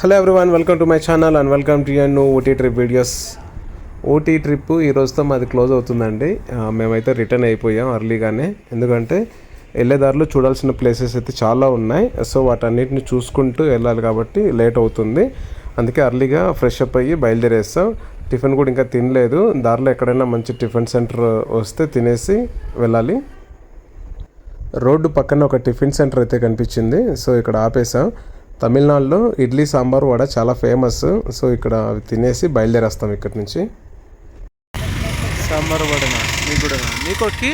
Hello everyone, welcome to my channel and welcome to new Ooty trip videos. Ooty trip ఈ రోజుతో మాది close అవుతుందండి. మేమైతే రిటర్న్ అయిపోయాం అర్లీగానే. ఎందుకంటే వెళ్ళేదారిలో చూడాల్సిన ప్లేసెస్ అయితే చాలా ఉన్నాయి. సో వాటన్నిటిని చూసుకుంటూ వెళ్ళాలి కాబట్టి లేట్ అవుతుంది. అందుకే అర్లీగా ఫ్రెష్ అప్ అయ్యి బయలుదేరేస్తాం. టిఫిన్ కూడా ఇంకా తినలేదు. దారిలో ఎక్కడైనా మంచి టిఫిన్ సెంటర్ వస్తే తినేసి వెళ్ళాలి. రోడ్డు పక్కన ఒక టిఫిన్ సెంటర్ అయితే కనిపించింది. సో ఇక్కడ ఆపేసాం. తమిళనాడులో ఇడ్లీ సాంబార్ వడ చాలా ఫేమస్. సో ఇక్కడ తినేసి బయలుదేరేస్తాం ఇక్కడి నుంచి. సాంబార్ వడనా మీకు కూడా నీకొక్కి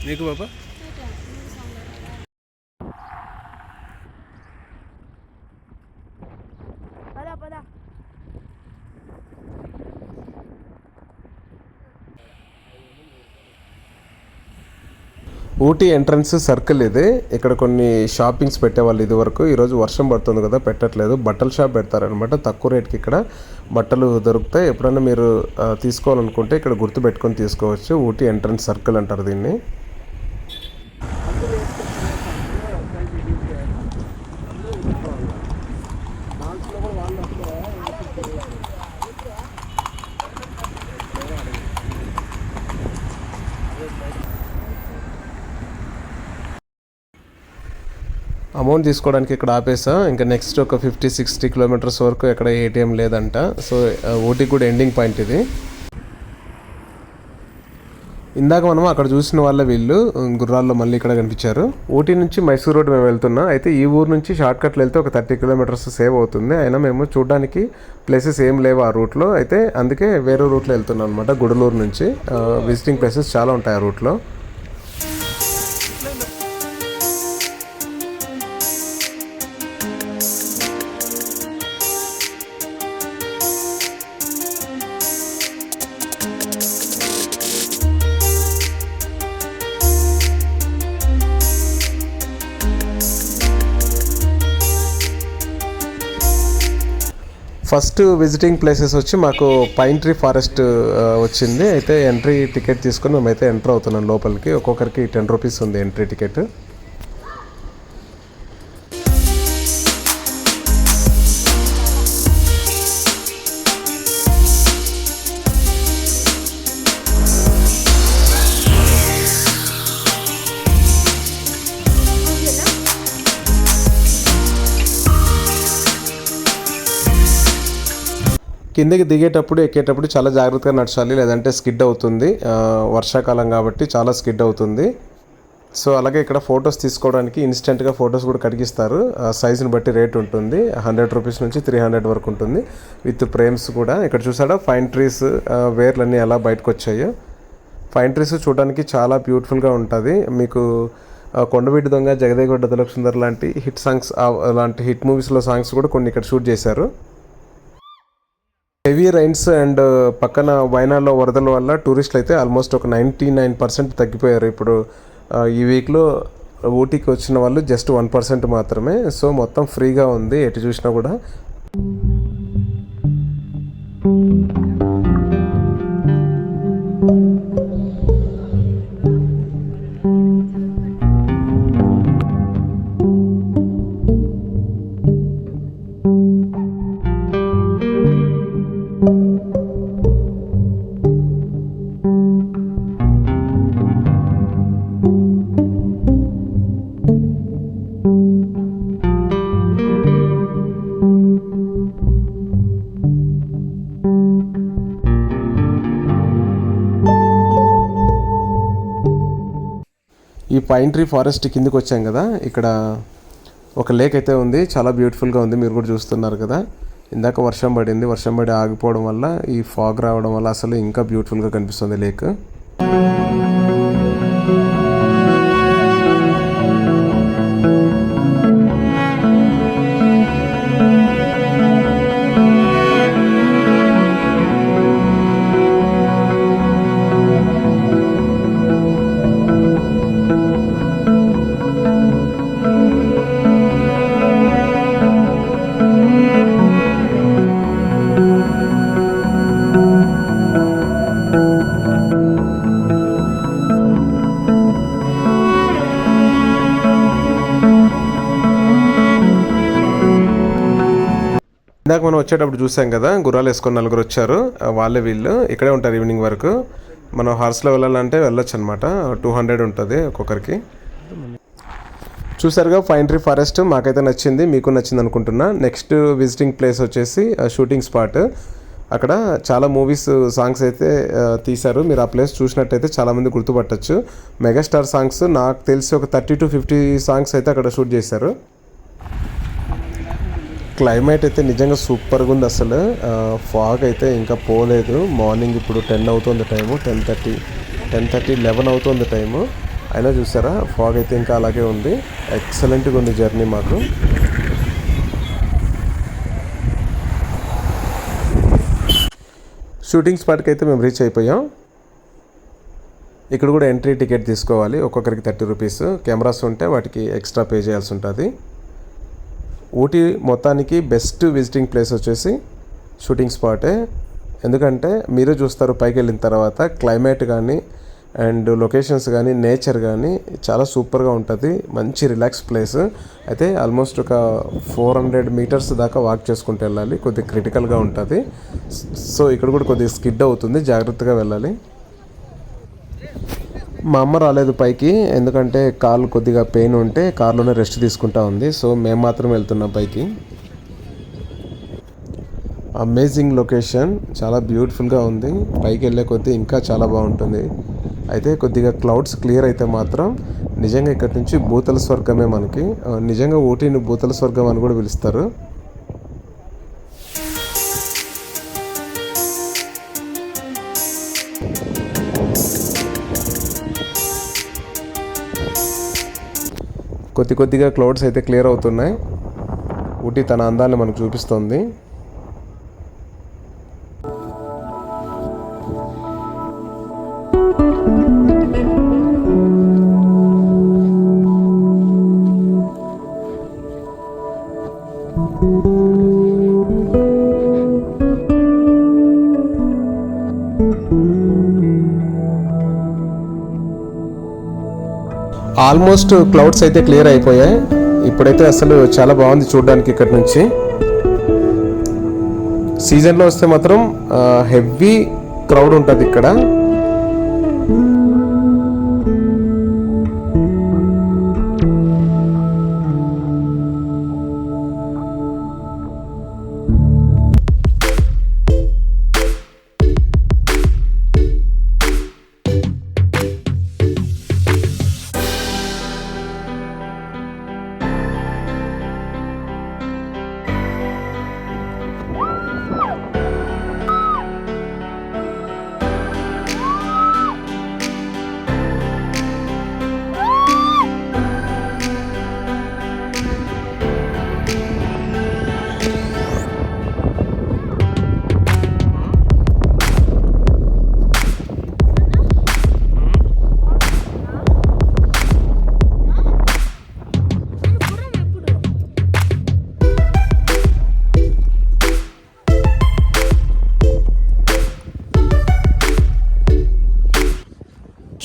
నీకు బాబా ఊటీ ఎంట్రన్స్ సర్కిల్ ఇది. ఇక్కడ కొన్ని షాపింగ్స్ పెట్టేవాళ్ళు ఇది వరకు. ఈరోజు వర్షం పడుతుంది కదా, పెట్టట్లేదు. బట్టల షాప్ పెడతారనమాట. తక్కువ రేట్కి ఇక్కడ బట్టలు దొరుకుతాయి. ఎప్పుడైనా మీరు తీసుకోవాలనుకుంటే ఇక్కడ గుర్తు పెట్టుకొని తీసుకోవచ్చు. ఊటీ ఎంట్రన్స్ సర్కిల్ అంటారు దీన్ని. అమౌంట్ తీసుకోవడానికి ఇక్కడ ఆపేసా. ఇంకా నెక్స్ట్ ఒక 50-60 కిలోమీటర్స్ వరకు ఎక్కడ ఏటీఎం లేదంట. సో ఊటీ కూడా ఎండింగ్ పాయింట్ ఇది. ఇందాక మనం అక్కడ చూసిన వాళ్ళ వీళ్ళు గుర్రాల్లో మళ్ళీ ఇక్కడ కనిపించారు. ఊటీ నుంచి మైసూర్ రోడ్ మేము వెళ్తున్నాం. అయితే ఈ ఊరు నుంచి షార్ట్ కట్లు వెళ్తే ఒక 30 కిలోమీటర్స్ సేవ్ అవుతుంది. అయినా మేము చూడడానికి ప్లేసెస్ ఏం లేవు ఆ రూట్లో. అయితే అందుకే వేరే రూట్లో వెళ్తున్నాం అనమాట. గుడలూరు నుంచి విజిటింగ్ ప్లేసెస్ చాలా ఉంటాయి ఆ రూట్లో. ఫస్ట్ విజిటింగ్ ప్లేసెస్ వచ్చి మాకు పైన్ ట్రీ ఫారెస్ట్ వచ్చింది. అయితే ఎంట్రీ టికెట్ తీసుకొని మేమైతే ఎంటర్ అవుతున్నాం లోపలికి. ఒక్కొక్కరికి 10 రూపీస్ ఉంది ఎంట్రీ టికెట్. కిందకి దిగేటప్పుడు ఎక్కేటప్పుడు చాలా జాగ్రత్తగా నడచాలి, లేదంటే స్కిడ్ అవుతుంది. వర్షాకాలం కాబట్టి చాలా స్కిడ్ అవుతుంది. సో అలాగే ఇక్కడ ఫొటోస్ తీసుకోవడానికి ఇన్స్టెంట్గా ఫొటోస్ కూడా కడిగిస్తారు. సైజుని బట్టి రేట్ ఉంటుంది. 100 రూపీస్ నుంచి 300 వరకు ఉంటుంది. విత్ ఫ్రేమ్స్ కూడా. ఇక్కడ చూసాడా పైన్ ట్రీస్ వేర్లన్నీ ఎలా బయటకు వచ్చాయో. పైన్ ట్రీస్ చూడడానికి చాలా బ్యూటిఫుల్గా ఉంటుంది. మీకు కొండవీటి దొంగ, జగదేగొడ్డ దొలక్ లాంటి హిట్ సాంగ్స్, అలాంటి హిట్ మూవీస్లో సాంగ్స్ కూడా కొన్ని ఇక్కడ షూట్ చేశారు. హెవీ రైన్స్ అండ్ పక్కన వైనాడ్లో వరదల వల్ల టూరిస్టులు అయితే ఆల్మోస్ట్ ఒక 99% తగ్గిపోయారు. ఇప్పుడు ఈ వీక్లో ఊటీకి వచ్చిన వాళ్ళు జస్ట్ 1% మాత్రమే. సో మొత్తం ఫ్రీగా ఉంది ఎటు చూసినా కూడా. ఈ పైన్ ట్రీ ఫారెస్ట్ కిందకి వచ్చాం కదా, ఇక్కడ ఒక లేక్ అయితే ఉంది. చాలా బ్యూటిఫుల్గా ఉంది. మీరు కూడా చూస్తున్నారు కదా. ఇందాక వర్షం పడింది. వర్షం పడి ఆగిపోవడం వల్ల ఈ ఫాగ్ రావడం వల్ల అసలు ఇంకా బ్యూటిఫుల్గా కనిపిస్తుంది లేక్. ఇందాక మనం వచ్చేటప్పుడు చూసాం కదా, గుర్రాలు వేసుకొని నలుగురు వచ్చారు. వాళ్ళే వీళ్ళు ఇక్కడే ఉంటారు ఈవినింగ్ వరకు. మనం హార్స్లో వెళ్ళాలంటే వెళ్ళొచ్చు అనమాట. 200 ఉంటుంది ఒక్కొక్కరికి. చూసారుగా పైన్ ట్రీ ఫారెస్ట్ మాకైతే నచ్చింది, మీకు నచ్చింది అనుకుంటున్నా. నెక్స్ట్ విజిటింగ్ ప్లేస్ వచ్చేసి షూటింగ్ స్పాట్. అక్కడ చాలా మూవీస్ సాంగ్స్ అయితే తీశారు. మీరు ఆ ప్లేస్ చూసినట్టయితే చాలామంది గుర్తుపట్టచ్చు. మెగాస్టార్ సాంగ్స్ నాకు తెలిసి ఒక 30 to 50 సాంగ్స్ అయితే అక్కడ షూట్ చేశారు. క్లైమేట్ అయితే నిజంగా సూపర్గా ఉంది అసలు. ఫాగ్ అయితే ఇంకా పోలేదు. మార్నింగ్ ఇప్పుడు 10 అవుతుంది టైము, 10:30 11 అవుతుంది టైము. అయినా చూసారా ఫాగ్ అయితే ఇంకా అలాగే ఉంది. ఎక్సలెంట్గా ఉంది జర్నీ మాకు. షూటింగ్ స్పాట్కి అయితే మేము రీచ్ అయిపోయాం. ఇక్కడ కూడా ఎంట్రీ టికెట్ తీసుకోవాలి, ఒక్కొక్కరికి 30 రూపీస్. కెమెరాస్ ఉంటే వాటికి ఎక్స్ట్రా పే చేయాల్సి ఉంటుంది. ఊటీ మొత్తానికి బెస్ట్ విజిటింగ్ ప్లేస్ వచ్చేసి షూటింగ్ స్పాటే. ఎందుకంటే మీరే చూస్తారు పైకి వెళ్ళిన తర్వాత క్లైమేట్ కానీ అండ్ లొకేషన్స్ కానీ నేచర్ కానీ చాలా సూపర్గా ఉంటుంది. మంచి రిలాక్స్ ప్లేస్. అయితే ఆల్మోస్ట్ ఒక 400 మీటర్స్ దాకా వాక్ చేసుకుంటూ వెళ్ళాలి. కొద్దిగా క్రిటికల్గా ఉంటుంది. సో ఇక్కడ కూడా కొద్దిగా స్కిడ్ అవుతుంది, జాగ్రత్తగా వెళ్ళాలి. మా అమ్మ రాలేదు పైకి, ఎందుకంటే కాళ్ళు కొద్దిగా పెయిన్ ఉంటే కార్లోనే రెస్ట్ తీసుకుంటా ఉంది. సో మేము మాత్రం వెళ్తున్నాం పైకి. అమేజింగ్ లొకేషన్, చాలా బ్యూటిఫుల్గా ఉంది. పైకి వెళ్ళే కొద్దీ ఇంకా చాలా బాగుంటుంది. అయితే కొద్దిగా క్లౌడ్స్ క్లియర్ అయితే మాత్రం నిజంగా ఇక్కడ నుంచి భూతల స్వర్గమే మనకి. నిజంగా ఊటీని భూతల స్వర్గం అని కూడా పిలుస్తారు. కొద్దిగా క్లౌడ్స్ అయితే క్లియర్ అవుతున్నాయి. ఊటీ తన అందాన్ని మనకు చూపిస్తుంది. ఆల్మోస్ట్ క్లౌడ్స్ అయితే క్లియర్ అయిపోయాయి. ఇప్పుడైతే అసలు చాలా బాగుంది చూడడానికి. ఇక్కడ నుంచి సీజన్లో వస్తే మాత్రం హెవీ క్రౌడ్ ఉంటుంది ఇక్కడ.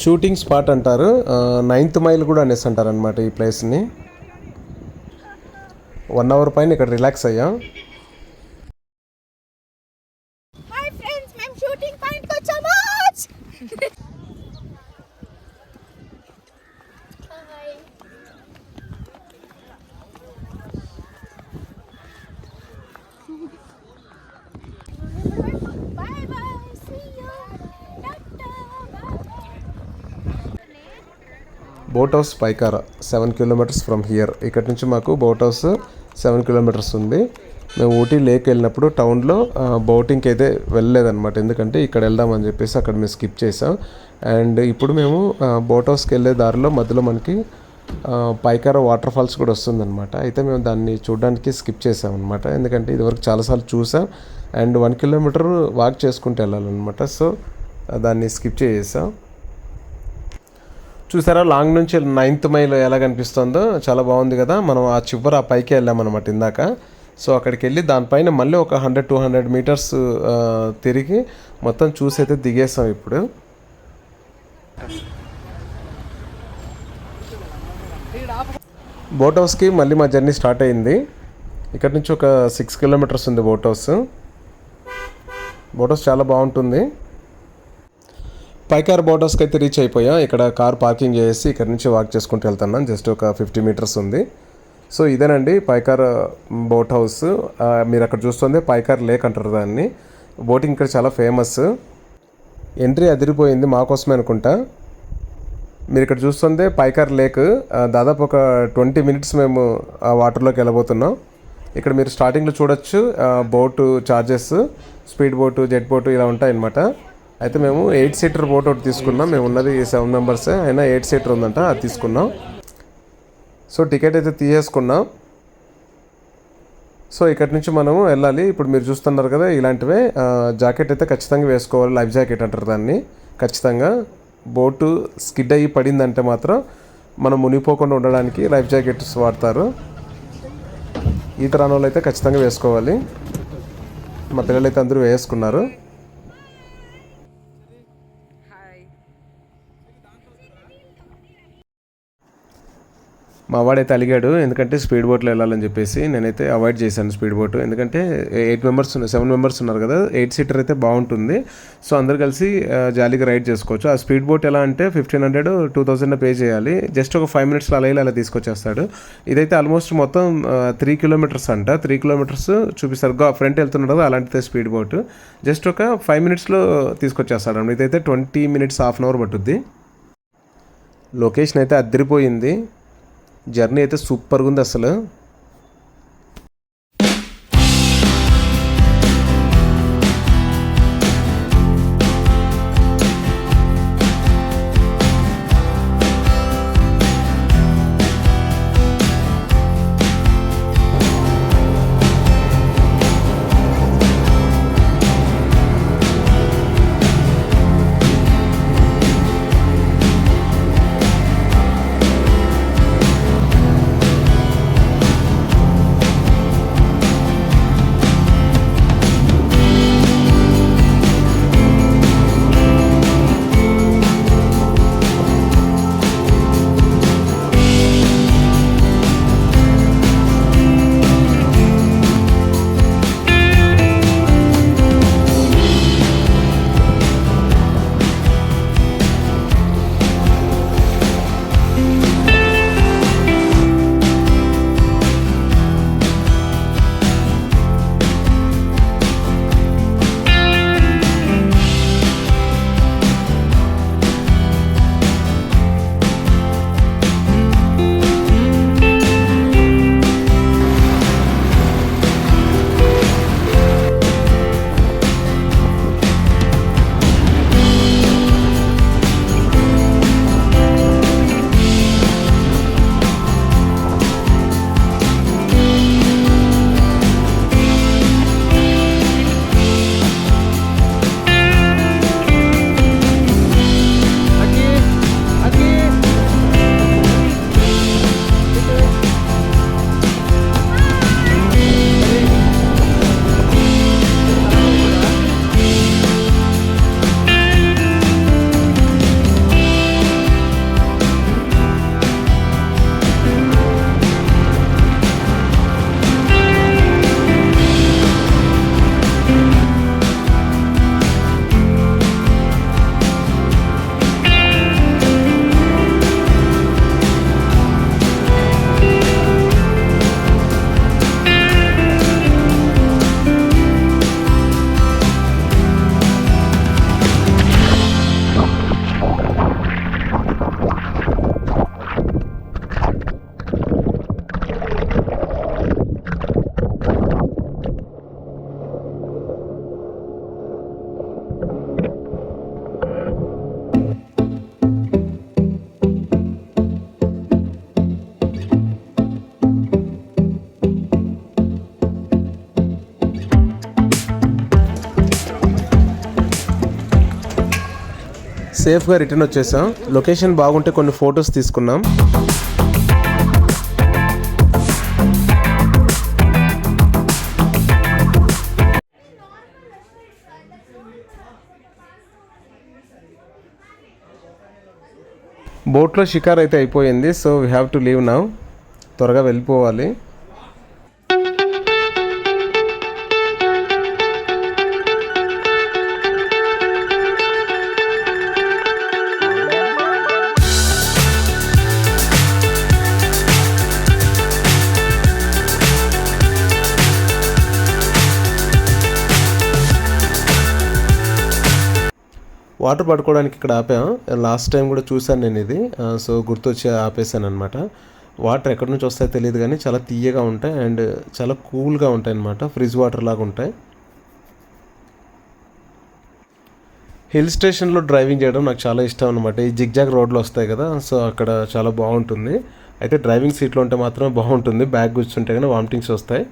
షూటింగ్ స్పాట్ అంటారు. 9th మైల్ కూడా అనేసి అంటారు అనమాట ఈ ప్లేస్ని. 1 అవర్ పైన ఇక్కడ రిలాక్స్ అయ్యాం. హాయ్ ఫ్రెండ్స్, మేము షూటింగ్ పాయింట్ కి వచ్చాము. బై బై, సీ యు టాటా. Boat house Pykara 7 kilometers from here. ఇక్కడ నుంచి మాకు బోట్ హౌస్ 7 kilometers ఉంది. మేము ఊటీ లేక్ వెళ్ళినప్పుడు టౌన్లో బోటింగ్కి అయితే వెళ్ళలేదన్నమాట, ఎందుకంటే ఇక్కడ వెళ్దామని చెప్పేసి అక్కడ మేము స్కిప్ చేసాం. అండ్ ఇప్పుడు మేము బోట్ హౌస్కి వెళ్ళే దారిలో మధ్యలో మనకి పైకారా వాటర్ ఫాల్స్ కూడా వస్తుందన్నమాట. అయితే మేము దాన్ని చూడడానికి స్కిప్ చేసామన్నమాట, ఎందుకంటే ఇదివరకు చాలాసార్లు చూసాం అండ్ 1 kilometer వాక్ చేసుకుంటూ వెళ్ళాలన్నమాట. సో దాన్ని స్కిప్ చేసాం. చూసారా లాంగ్ నుంచి 9th మైల్ ఎలా కనిపిస్తుందో, చాలా బాగుంది కదా. మనం ఆ చివర ఆ పైకి వెళ్ళామన్నమాట ఇందాక. సో అక్కడికి వెళ్ళి దానిపైన మళ్ళీ ఒక 100-200 మీటర్స్ తిరిగి మొత్తం చూసి అయితే దిగేసాం. ఇప్పుడు బోట్ హౌస్కి మళ్ళీ మా జర్నీ స్టార్ట్ అయింది. ఇక్కడ నుంచి ఒక 6 కిలోమీటర్స్ ఉంది బోట్ హౌస్. బోట్ హౌస్ చాలా బాగుంటుంది. పైకార్ బోట్ హౌస్కి అయితే రీచ్ అయిపోయాం. ఇక్కడ కార్ పార్కింగ్ చేసి ఇక్కడ నుంచి వాక్ చేసుకుంటూ వెళ్తున్నాం. జస్ట్ ఒక 50 మీటర్స్ ఉంది. సో ఇదేనండి పైకార్ బోట్ హౌస్. మీరు అక్కడ చూస్తుంది పైకార్ లేక్ అంటారు దాన్ని. బోటింగ్ ఇక్కడ చాలా ఫేమస్. ఎంట్రీ అదిరిపోయింది, మా కోసమే అనుకుంటా. మీరు ఇక్కడ చూస్తుంది పైకార్ లేక్. దాదాపు ఒక 20 మినిట్స్ మేము ఆ వాటర్లోకి వెళ్ళబోతున్నాం. ఇక్కడ మీరు స్టార్టింగ్లో చూడొచ్చు boat charges, speed boat, jet boat ఇలా ఉంటాయన్నమాట. అయితే మేము 8 సీటర్ బోట్ ఒకటి తీసుకున్నాం. మేము ఉన్నది 7 మెంబర్సే, అయినా 8 సీటర్ ఉందంట, అది తీసుకున్నాం. సో టికెట్ అయితే తీసేసుకున్నాం. సో ఇక్కడి నుంచి మనము వెళ్ళాలి. ఇప్పుడు మీరు చూస్తున్నారు కదా ఇలాంటివే జాకెట్ అయితే ఖచ్చితంగా వేసుకోవాలి. లైఫ్ జాకెట్ అంటారు దాన్ని. ఖచ్చితంగా బోటు స్కిడ్ అయ్యి పడిందంటే మాత్రం మనం మునిగిపోకుండా ఉండడానికి లైఫ్ జాకెట్స్ వాడతారు. ఈత రాని వాళ్ళు అయితే ఖచ్చితంగా వేసుకోవాలి. మా పిల్లలు అయితే అందరూ వేసుకున్నారు. మా వాడైతే అలిగాడు, ఎందుకంటే స్పీడ్ బోట్లో వెళ్ళాలని చెప్పేసి. నేనైతే అవాయిడ్ చేశాను స్పీడ్ బోట్, ఎందుకంటే 7 మెంబర్స్ ఉన్నారు కదా, 8 సీటర్ అయితే బాగుంటుంది. సో అందరు కలిసి జాలీగా రైడ్ చేసుకోవచ్చు. ఆ స్పీడ్ బోట్ ఎలా అంటే 1500 2000 పే చేయాలి. జస్ట్ ఒక 5 మినిట్స్లో అలా తీసుకొచ్చేస్తాడు. ఇదైతే ఆల్మోస్ట్ మొత్తం 3 కిలోమీటర్స్ అంట. 3 కిలోమీటర్స్ చూపిస్తారు. ఫ్రంట్ వెళ్తున్నాడు కదా, అలాంటిదే స్పీడ్ బోట్. జస్ట్ ఒక 5 మినిట్స్లో తీసుకొచ్చేస్తాడు. ఇదైతే 20 మినిట్స్, హాఫ్ అన్ అవర్ పట్టుద్ది. లొకేషన్ అయితే అదిరిపోయింది. జర్నీ అయితే సూపర్గా ఉంది అసలు. సేఫ్గా రిటర్న్ వచ్చేసాం. లొకేషన్ బాగుంటే కొన్ని ఫొటోస్ తీసుకున్నాం. బోట్లో షికార్ అయితే అయిపోయింది. So we have to leave now. త్వరగా వెళ్ళిపోవాలి. వాటర్ పట్టుకోవడానికి ఇక్కడ ఆపాం. లాస్ట్ టైం కూడా చూశాను నేను ఇది, సో గుర్తొచ్చి ఆపేసాను అనమాట. వాటర్ ఎక్కడి నుంచి వస్తాయో తెలియదు కానీ చాలా తీయగా ఉంటాయి అండ్ చాలా కూల్గా ఉంటాయి అన్నమాట. ఫ్రిడ్జ్ వాటర్ లాగా ఉంటాయి. హిల్ స్టేషన్లో డ్రైవింగ్ చేయడం నాకు చాలా ఇష్టం అనమాట. ఈ జిగ్జాగ్ రోడ్లు వస్తాయి కదా, సో అక్కడ చాలా బాగుంటుంది. అయితే డ్రైవింగ్ సీట్లో ఉంటే మాత్రం బాగుంటుంది, బ్యాగ్ కూర్చుంటే కానీ వామిటింగ్స్ వస్తాయి.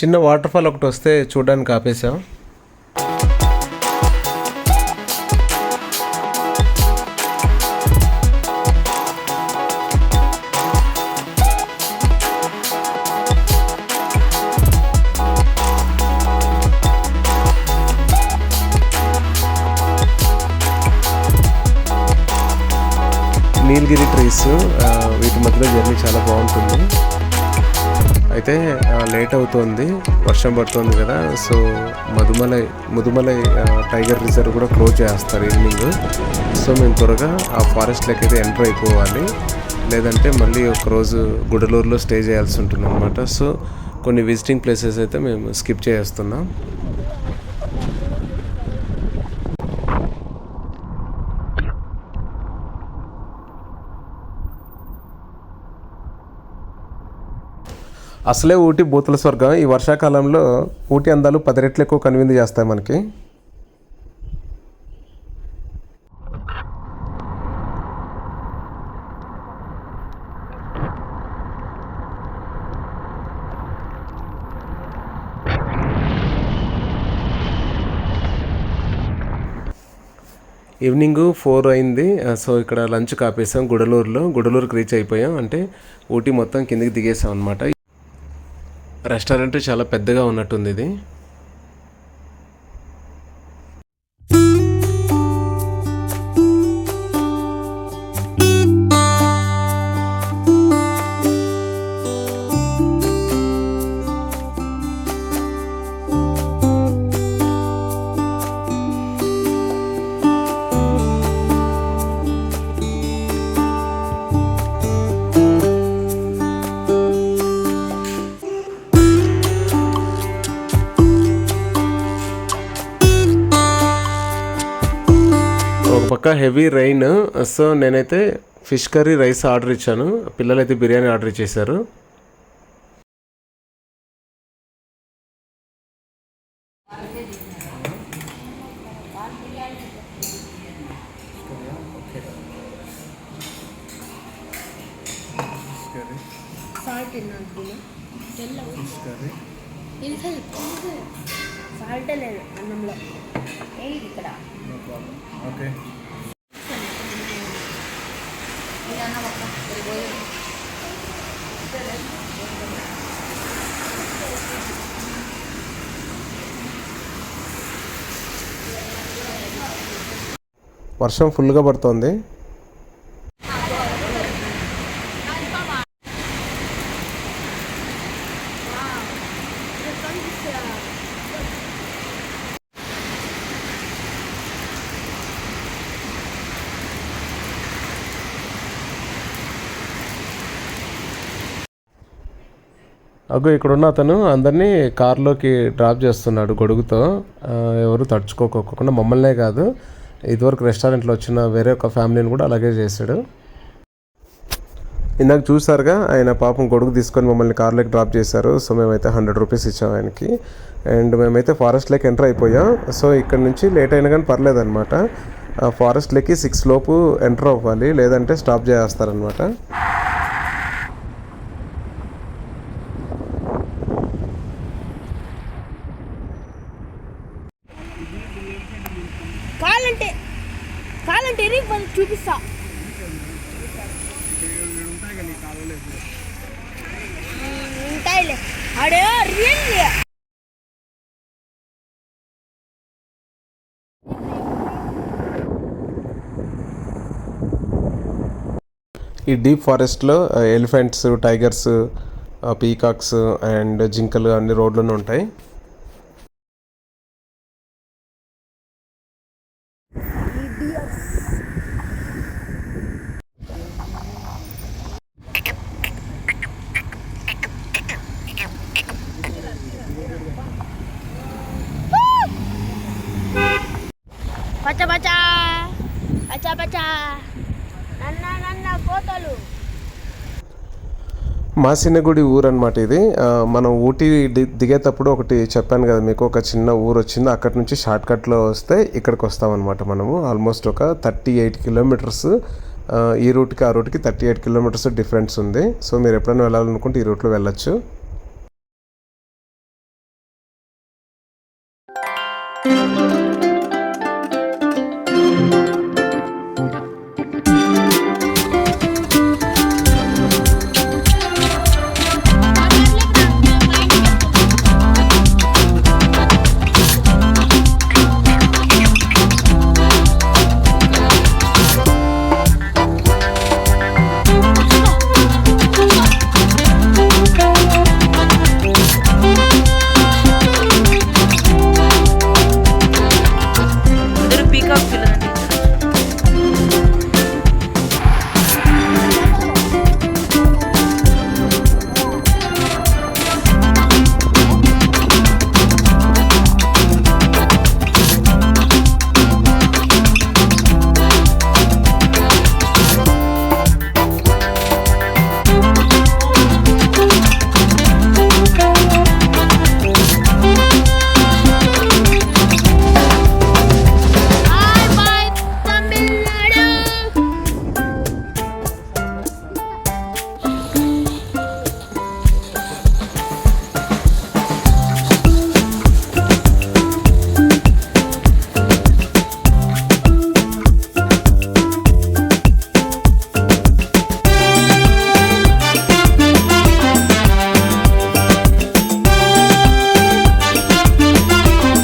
చిన్న వాటర్ ఫాల్ ఒకటి వస్తే చూడడానికి ఆపేసాం. నీలగిరి ట్రీస్, వీటి మధ్యలో జర్నీ చాలా బాగుంటుంది. అయితే లేట్ అవుతుంది, వర్షం పడుతుంది కదా, సో ముదుమలై టైగర్ రిజర్వ్ కూడా క్లోజ్ చేస్తారు ఈవినింగ్. సో మేము త్వరగా ఆ ఫారెస్ట్లోకి అయితే ఎంటర్ అయిపోవాలి, లేదంటే మళ్ళీ ఒకరోజు గుడలూరులో స్టే చేయాల్సి ఉంటుంది అనమాట. సో కొన్ని విజిటింగ్ ప్లేసెస్ అయితే మేము స్కిప్ చేస్తున్నాం. అసలే ఊటీ భూతల స్వర్గం. ఈ వర్షాకాలంలో ఊటీ అందాలు 10 రెట్లు ఎక్కువ కనువిందు చేస్తాయి మనకి. ఈవినింగ్ 4 అయింది. సో ఇక్కడ లంచ్ కాపేసాం గుడలూరుకి రీచ్ అయిపోయాం. అంటే ఊటీ మొత్తం కిందికి దిగేసాం అనమాట. రెస్టారెంట్ చాలా పెద్దగా ఉన్నట్టుంది ఇది. పక్క హెవీ రైన్, సో నేనైతే ఫిష్ కర్రీ రైస్ ఆర్డర్ ఇచ్చాను, పిల్లలైతే బిర్యానీ ఆర్డర్ చేశారు. సాల్ట్ లేదు అన్నంలో ఇక్కడ. ఓకే. వర్షం ఫుల్గా పడుతోంది. ఇక్కడున్న అతను అందరినీ కార్లోకి డ్రాప్ చేస్తున్నాడు గొడుగుతో. ఎవరు తడుచుకోకుండా, మమ్మల్నే కాదు, ఇదివరకు రెస్టారెంట్లో వచ్చిన వేరే ఒక ఫ్యామిలీని కూడా అలాగే చేశాడు. ఇందాక చూసారుగా, ఆయన పాపం గొడుగు తీసుకొని మమ్మల్ని కార్లోకి డ్రాప్ చేశారు. సో మేమైతే 100 రూపీస్ ఇచ్చాం ఆయనకి. అండ్ మేమైతే ఫారెస్ట్లోకి ఎంటర్ అయిపోయాం. సో ఇక్కడ నుంచి లేట్ అయినా కానీ పర్లేదన్నమాట. ఫారెస్ట్లోకి 6 లోపు ఎంటర్ అవ్వాలి, లేదంటే స్టాప్ చేస్తారనమాట. కాలంటే చూపిస్తా. ఉంటాయిలే అడే రియల్లీ. ఈ డీప్ ఫారెస్ట్లో ఎలిఫెంట్స్, టైగర్స్, పీకాక్స్ అండ్ జింకలు అన్ని రోడ్లోనే ఉంటాయి. కోతలు. మాసినగుడి ఊరు అనమాట ఇది. మనం ఊటీ దిగేటప్పుడు ఒకటి చెప్పాను కదా మీకు, ఒక చిన్న ఊరు వచ్చింది. అక్కడి నుంచి షార్ట్ కట్లో వస్తే ఇక్కడికి వస్తామన్నమాట మనము. ఆల్మోస్ట్ ఒక 38 కిలోమీటర్స్ ఈ రూట్కి ఆ రూట్కి 38 కిలోమీటర్స్ డిఫరెన్స్ ఉంది. సో మీరు ఎప్పుడైనా వెళ్ళాలనుకుంటే ఈ రూట్లో వెళ్ళొచ్చు.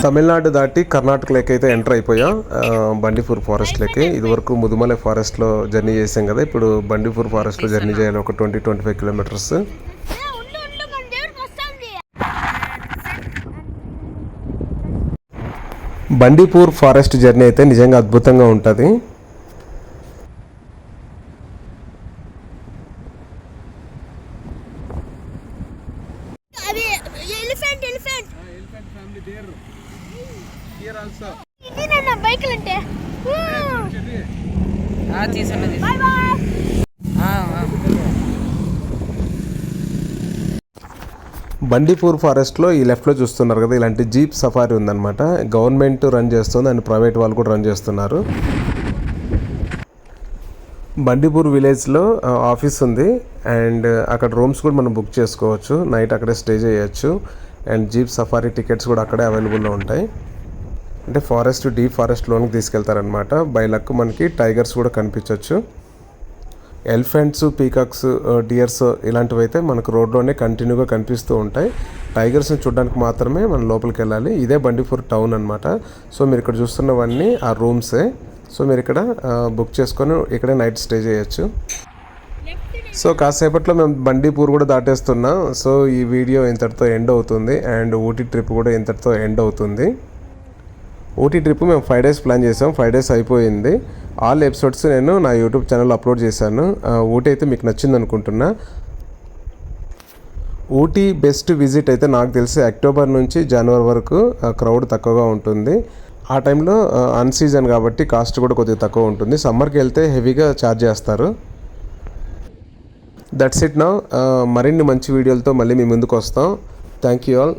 తమిళనాడు దాటి కర్ణాటకలోకి అయితే ఎంటర్ అయిపోయాం. బండిపూర్ ఫారెస్ట్లోకి. ఇదివరకు ముదుమలై ఫారెస్ట్లో జర్నీ చేసాం కదా, ఇప్పుడు బండిపూర్ ఫారెస్ట్లో జర్నీ చేయాలి ఒక 20-25 కిలోమీటర్స్. బండిపూర్ ఫారెస్ట్ జర్నీ అయితే నిజంగా అద్భుతంగా ఉంటుంది. బండిపూర్ ఫారెస్ట్లో ఈ లెఫ్ట్లో చూస్తున్నారు కదా, ఇలాంటి జీప్ సఫారీ ఉందన్నమాట. గవర్నమెంట్ రన్ చేస్తుంది అండ్ ప్రైవేట్ వాళ్ళు కూడా రన్ చేస్తున్నారు. బండిపూర్ విలేజ్లో ఆఫీస్ ఉంది అండ్ అక్కడ రూమ్స్ కూడా మనం బుక్ చేసుకోవచ్చు. నైట్ అక్కడే స్టే చేయొచ్చు అండ్ జీప్ సఫారీ టికెట్స్ కూడా అక్కడే అవైలబుల్లో ఉంటాయి. అంటే ఫారెస్ట్ డీప్ ఫారెస్ట్లోనికి తీసుకెళ్తారనమాట. బై లక్ మనకి టైగర్స్ కూడా కనిపించవచ్చు. ఎలిఫెంట్స్, పీకాక్స్, డియర్స్ ఇలాంటివి అయితే మనకు రోడ్లోనే కంటిన్యూగా కనిపిస్తూ ఉంటాయి. టైగర్స్ని చూడడానికి మాత్రమే మనం లోపలికి వెళ్ళాలి. ఇదే బండిపూర్ టౌన్ అనమాట. సో మీరు ఇక్కడ చూస్తున్నవన్నీ ఆ రూమ్సే. సో మీరు ఇక్కడ బుక్ చేసుకొని ఇక్కడే నైట్ స్టే చేయొచ్చు. సో కాసేపట్లో మేము బండిపూర్ కూడా దాటేస్తున్నాం. సో ఈ వీడియో ఇంతటితో ఎండ్ అవుతుంది అండ్ ఊటీ ట్రిప్ కూడా ఇంతటితో ఎండ్ అవుతుంది. ఊటీ ట్రిప్ మేము 5 days ప్లాన్ చేసాం. 5 days అయిపోయింది. ఆల్ ఎపిసోడ్స్ నేను నా యూట్యూబ్ ఛానల్లో అప్లోడ్ చేశాను. ఊటీ అయితే మీకు నచ్చింది అనుకుంటున్నా. ఊటీ బెస్ట్ విజిట్ అయితే నాకు తెలిసి అక్టోబర్ నుంచి జనవరి వరకు క్రౌడ్ తక్కువగా ఉంటుంది. ఆ టైంలో అన్ సీజన్ కాబట్టి కాస్ట్ కూడా కొద్దిగా తక్కువ ఉంటుంది. సమ్మర్కి వెళ్తే హెవీగా ఛార్జ్ చేస్తారు. That's it now. మరిన్ని మంచి వీడియోలతో మళ్ళీ మీ ముందుకు వస్తాం. Thank you all.